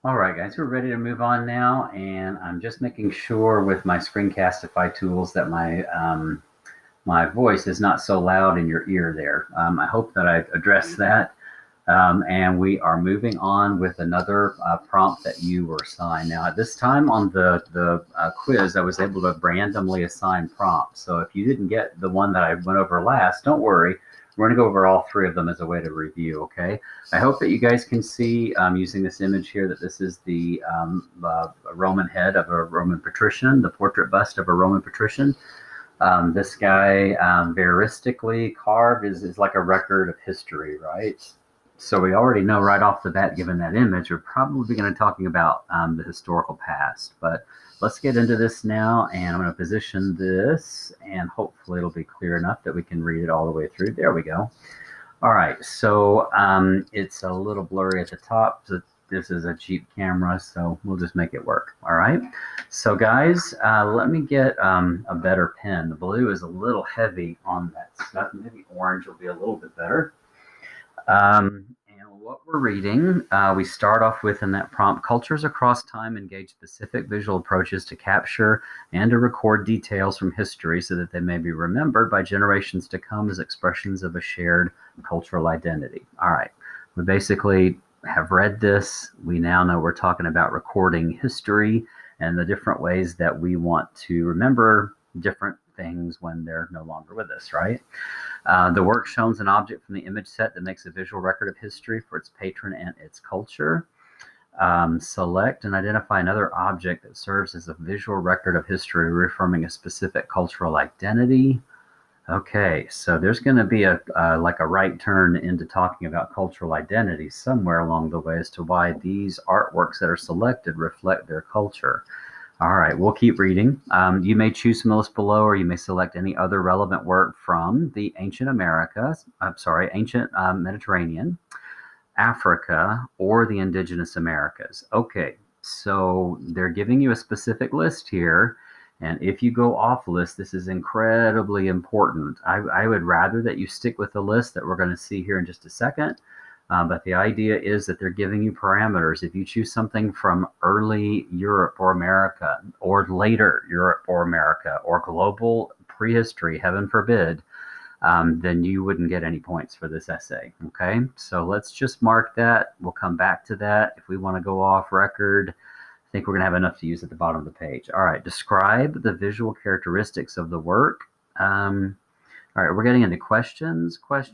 All right, guys, we're ready to move on now, and I'm just making sure with my Screencastify tools that my voice is not so loud in your ear there. I hope that I've addressed that. And we are moving on with another prompt that you were assigned. Now, at this time on the quiz, I was able to randomly assign prompts. So if you didn't get the one that I went over last, don't worry. We're going to go over all three of them as a way to review, okay? I hope that you guys can see using this image here that this is the Roman head of a Roman patrician, the portrait bust of a Roman patrician. This guy, veristically carved, is like a record of history, right? So we already know right off the bat, given that image, we're probably going to be talking about the historical past. But let's get into this now, and I'm going to position this, and hopefully it'll be clear enough that we can read it all the way through. There we go. All right, so it's a little blurry at the top. So this is a cheap camera, so we'll just make it work. All right, so guys, let me get a better pen. The blue is a little heavy on that stuff. Maybe orange will be a little bit better. And what we're reading, we start off with in that prompt, cultures across time engage specific visual approaches to capture and to record details from history so that they may be remembered by generations to come as expressions of a shared cultural identity. All right, we basically have read this. We now know we're talking about recording history and the different ways that we want to remember different things when they're no longer with us, right? The work shows an object from the image set that makes a visual record of history for its patron and its culture. Select and identify another object that serves as a visual record of history, reaffirming a specific cultural identity. Okay, so there's going to be like a right turn into talking about cultural identity somewhere along the way as to why these artworks that are selected reflect their culture. All right, we'll keep reading. You may choose from the list below, or you may select any other relevant work from the ancient Mediterranean, Africa, or the indigenous Americas. Okay, so they're giving you a specific list here. And if you go off list, this is incredibly important. I would rather that you stick with the list that we're going to see here in just a second. But the idea is that they're giving you parameters. If you choose something from early Europe or America, or later Europe or America, or global prehistory, heaven forbid, then you wouldn't get any points for this essay. Okay, so let's just mark that. We'll come back to that. If we want to go off record, I think we're going to have enough to use at the bottom of the page. All right, describe the visual characteristics of the work. All right, we're getting into questions. Let's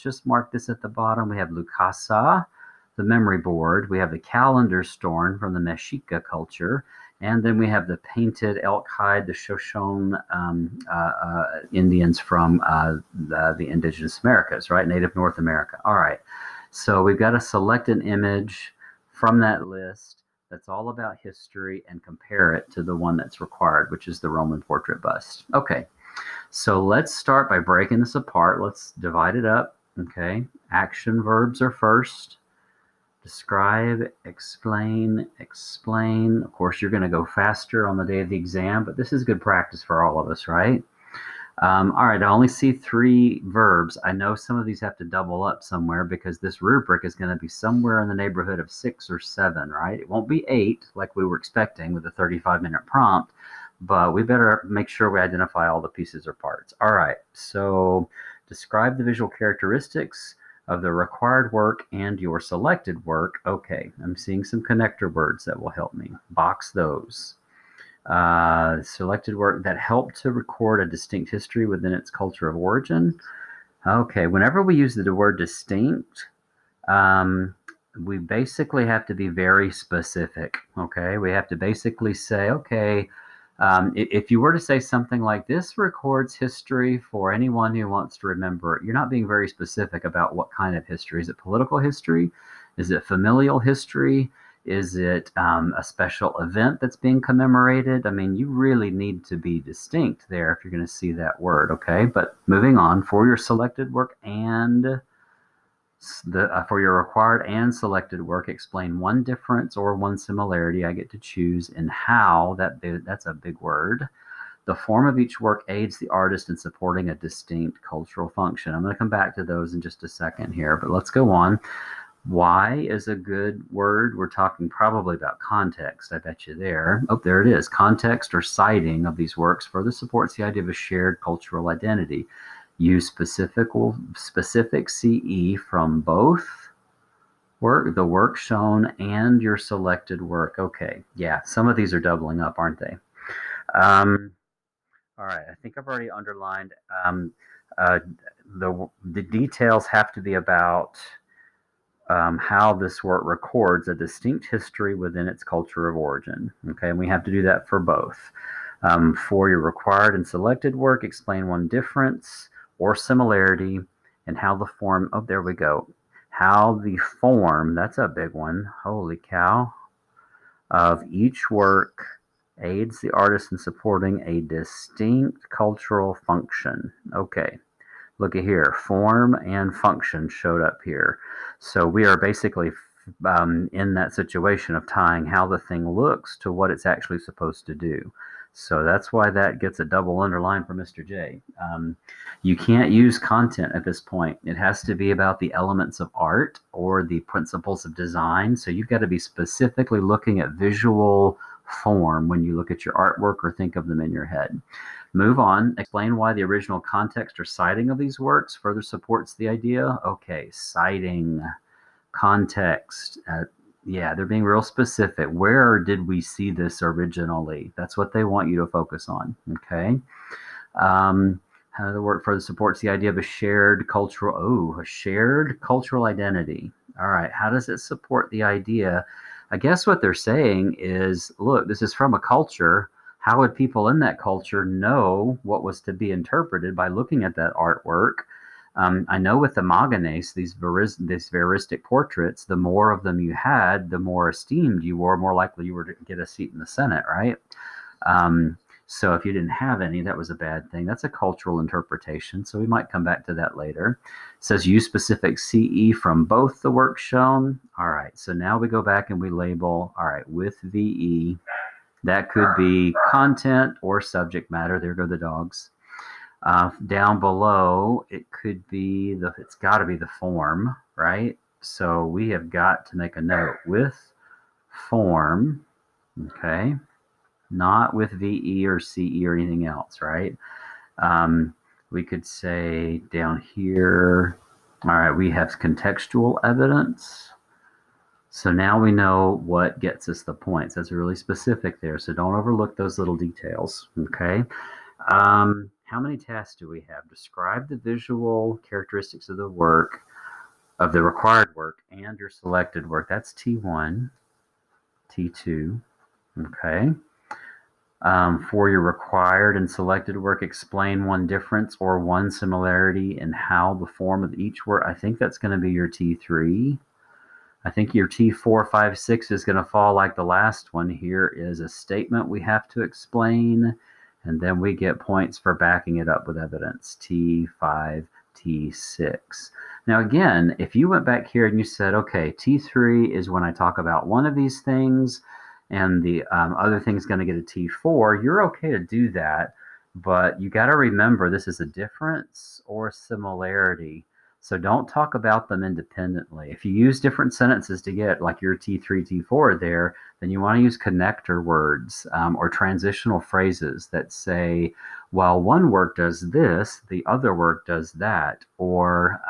just mark this at the bottom. We have Lukasa, the memory board. We have the calendar stone from the Mexica culture. And then we have the painted elk hide, the Shoshone Indians from the indigenous Americas, right? Native North America. All right, so we've got to select an image from that list that's all about history and compare it to the one that's required, which is the Roman portrait bust. Okay. So let's start by breaking this apart. Let's divide it up. Okay. Action verbs are first. Describe, explain, explain. Of course, you're going to go faster on the day of the exam, but this is good practice for all of us, right? All right, I only see 3 verbs. I know some of these have to double up somewhere because this rubric is going to be somewhere in the neighborhood of 6 or 7, right? It won't be 8 like we were expecting with a 35-minute prompt, but we better make sure we identify all the pieces or parts. All right, so describe the visual characteristics of the required work and your selected work. Okay, I'm seeing some connector words that will help me. Box those. Selected work that help to record a distinct history within its culture of origin. Okay, whenever we use the word distinct, we basically have to be very specific. Okay, we have to basically say, okay, if you were to say something like this records history for anyone who wants to remember it, you're not being very specific about what kind of history. Is it political history? Is it familial history? Is it a special event that's being commemorated? I mean, you really need to be distinct there if you're going to see that word, okay? But moving on, for your selected work and for your required and selected work, explain one difference or one similarity. I get to choose in how, that's a big word. The form of each work aids the artist in supporting a distinct cultural function. I'm going to come back to those in just a second here, but let's go on. Why is a good word. We're talking probably about context, I bet you there. Oh, there it is. Context or citing of these works further supports the idea of a shared cultural identity. Use specific CE from both the work shown and your selected work. Okay, yeah, some of these are doubling up, aren't they? Um, all right, I think I've already underlined. Uh, the details have to be about how this work records a distinct history within its culture of origin. Okay, and we have to do that for both. For your required and selected work, explain one difference or similarity and how the form, oh, there we go. How the form, that's a big one, holy cow, of each work aids the artist in supporting a distinct cultural function. Okay, look at here, form and function showed up here. So we are basically in that situation of tying how the thing looks to what it's actually supposed to do. So that's why that gets a double underline for Mr. J. You can't use content at this point. It has to be about the elements of art or the principles of design. So you've got to be specifically looking at visual form when you look at your artwork or think of them in your head. Move on. Explain why the original context or citing of these works further supports the idea. Okay, citing, context. Yeah, they're being real specific. Where did we see this originally? That's what they want you to focus on. Okay. How the work further supports the idea of a shared cultural identity. All right. How does it support the idea? I guess what they're saying is, look, this is from a culture. How would people in that culture know what was to be interpreted by looking at that artwork? I know with the Maganes, these veristic portraits, the more of them you had, the more esteemed you were, more likely you were to get a seat in the Senate, right? Um, so if you didn't have any, that was a bad thing. That's a cultural interpretation. So we might come back to that later. It says use specific CE from both the work shown. All right. So now we go back and we label, all right, with VE. That could be content or subject matter. There go the dogs. Down below, it could be it's got to be the form, right? So we have got to make a note with form, okay? Not with VE or CE or anything else, right? We could say down here, all right, we have contextual evidence. So now we know what gets us the points. That's really specific there. So don't overlook those little details, okay? How many tasks do we have? Describe the visual characteristics of the work, of the required work, and your selected work. That's T1, T2, okay? For your required and selected work, explain one difference or one similarity in how the form of each work. I think that's going to be your T3. I think your T4, 5, 6 is going to fall like the last one. Here is a statement we have to explain, and then we get points for backing it up with evidence. T5, T6. Now, again, if you went back here and you said, okay, T3 is when I talk about one of these things, and the other thing is going to get a T4, you're okay to do that, but you got to remember this is a difference or similarity. So don't talk about them independently. If you use different sentences to get like your T3, T4 there, then you want to use connector words or transitional phrases that say, while one work does this, the other work does that, or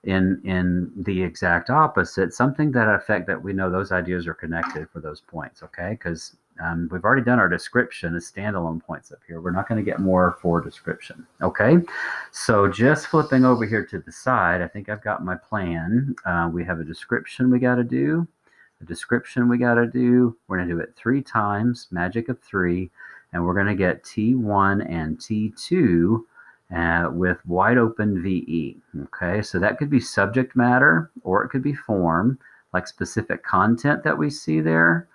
in the exact opposite, something that effect that we know those ideas are connected for those points, okay? Because we've already done our description as standalone points up here. We're not going to get more for description, okay? So just flipping over here to the side, I think I've got my plan. We have a description we got to do, a description we got to do. We're going to do it 3 times, magic of 3, and we're going to get T1 and T2 with wide open VE. Okay, so that could be subject matter or it could be form, like specific content that we see there.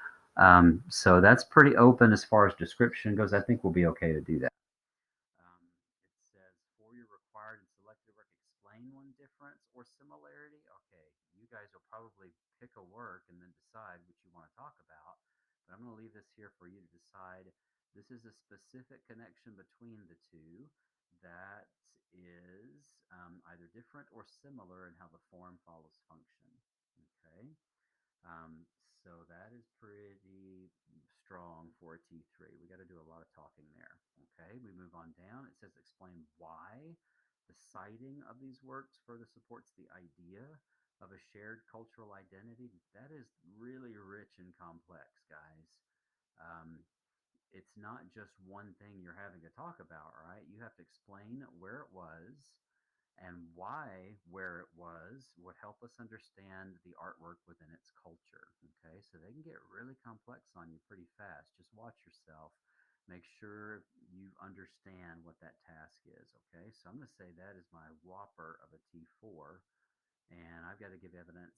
So that's pretty open as far as description goes. I think we'll be okay to do that. It says for your required and selected work, explain one difference or similarity. Okay, you guys will probably pick a work and then decide what you want to talk about. But I'm going to leave this here for you to decide. This is a specific connection between the two. that is either different or similar in how the form follows function. Okay, so that is pretty strong for a T3. We got to do a lot of talking there. Okay, we move on down. It says explain why the citing of these works further supports the idea of a shared cultural identity. That is really rich and complex, guys. Um, it's not just one thing you're having to talk about, right? You have to explain where it was and why where it was would help us understand the artwork within its culture. Okay, so they can get really complex on you pretty fast. Just watch yourself. Make sure you understand what that task is. Okay, so I'm going to say that is my whopper of a T4, and I've got to give evidence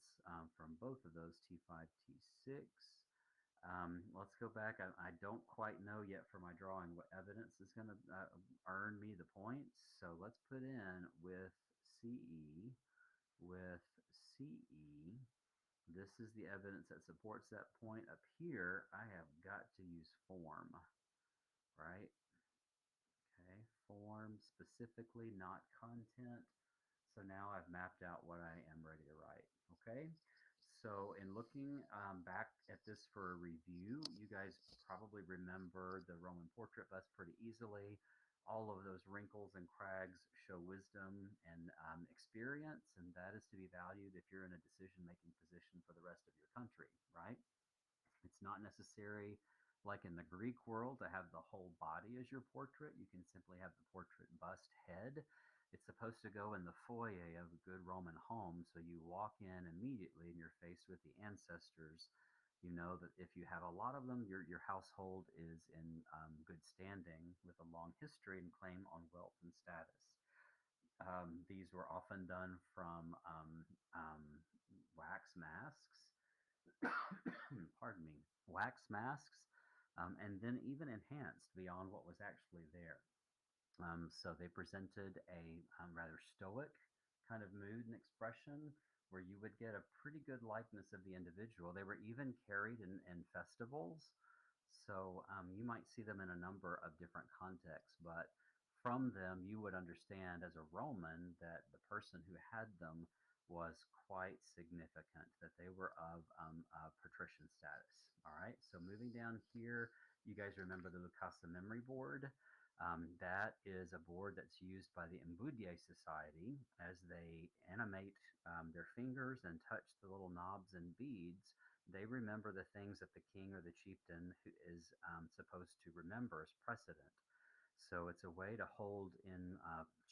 from both of those T5, T6. Let's go back. I don't quite know yet for my drawing what evidence is going to earn me the points. So let's put in with CE. With CE, this is the evidence that supports that point. Up here, I have got to use form, right? Okay, form specifically, not content. So now I've mapped out what I am ready to write. Okay, so in looking back at this for a review, you guys probably remember the Roman portrait bust pretty easily. All of those wrinkles and crags show wisdom and experience, and that is to be valued if you're in a decision-making position for the rest of your country, right? It's not necessary, like in the Greek world, to have the whole body as your portrait. You can simply have the portrait bust head. It's supposed to go in the foyer of a good Roman home, so you walk in immediately and you're faced with the ancestors. You know that if you have a lot of them, your household is in good standing with a long history and claim on wealth and status. These were often done from wax masks, pardon me, wax masks, and then even enhanced beyond what was actually there. So they presented a rather stoic kind of mood and expression where you would get a pretty good likeness of the individual. They were even carried in festivals. So you might see them in a number of different contexts, but from them you would understand as a Roman that the person who had them was quite significant, that they were of patrician status. All right, so moving down here, you guys remember the Lucasa memory board. That is a board that's used by the Mbudye Society as they animate their fingers and touch the little knobs and beads. They remember the things that the king or the chieftain who is supposed to remember as precedent. So it's a way to hold in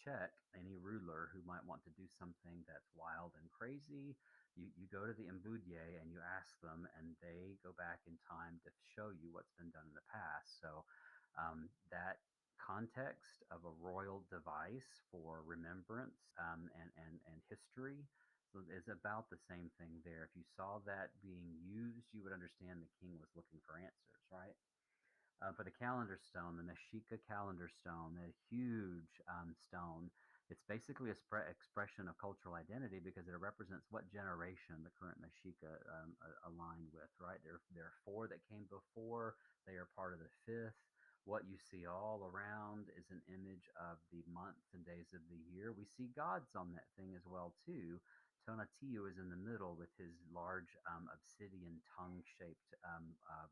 check any ruler who might want to do something that's wild and crazy. You go to the Mbudye and you ask them, and they go back in time to show you what's been done in the past. So that context of a royal device for remembrance and history. So it's about the same thing there. If you saw that being used, you would understand the king was looking for answers, right? For the calendar stone, the Mexica calendar stone, that huge stone, it's basically a expression of cultural identity because it represents what generation the current Mexica aligned with, right? There are four that came before. They are part of the fifth. What you see all around is an image of the months and days of the year. We see gods on that thing as well, too. Tonatiuh is in the middle with his large obsidian tongue-shaped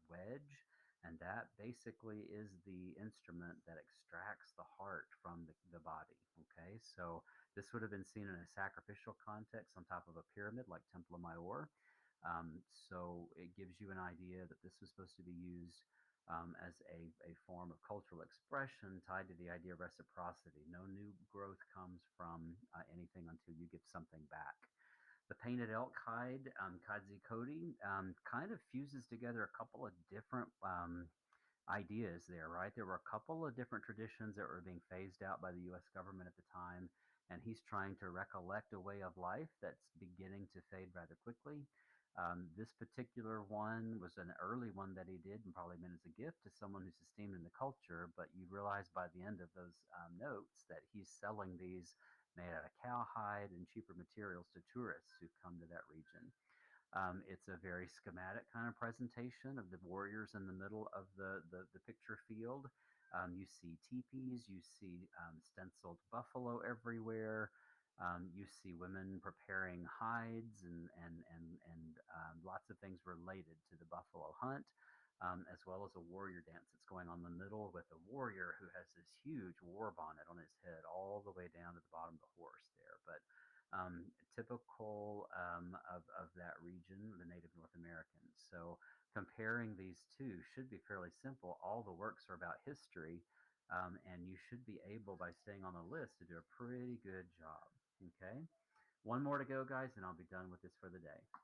wedge, and that basically is the instrument that extracts the heart from the body. Okay, so this would have been seen in a sacrificial context on top of a pyramid like Templo Mayor. So it gives you an idea that this was supposed to be used as a form of cultural expression tied to the idea of reciprocity. No new growth comes from anything until you give something back. The painted elk hide, Kadzikoti, kind of fuses together a couple of different ideas there, right? There were a couple of different traditions that were being phased out by the U.S. government at the time, and he's trying to recollect a way of life that's beginning to fade rather quickly. This particular one was an early one that he did and probably meant as a gift to someone who's esteemed in the culture, but you realize by the end of those notes that he's selling these made out of cowhide and cheaper materials to tourists who come to that region. It's a very schematic kind of presentation of the warriors in the middle of the picture field. You see teepees, you see stenciled buffalo everywhere. You see women preparing hides and lots of things related to the buffalo hunt, as well as a warrior dance that's going on in the middle with a warrior who has this huge war bonnet on his head all the way down to the bottom of the horse there. But typical of that region, the Native North Americans. So comparing these two should be fairly simple. All the works are about history, and you should be able, by staying on the list, to do a pretty good job. Okay, one more to go, guys, and I'll be done with this for the day.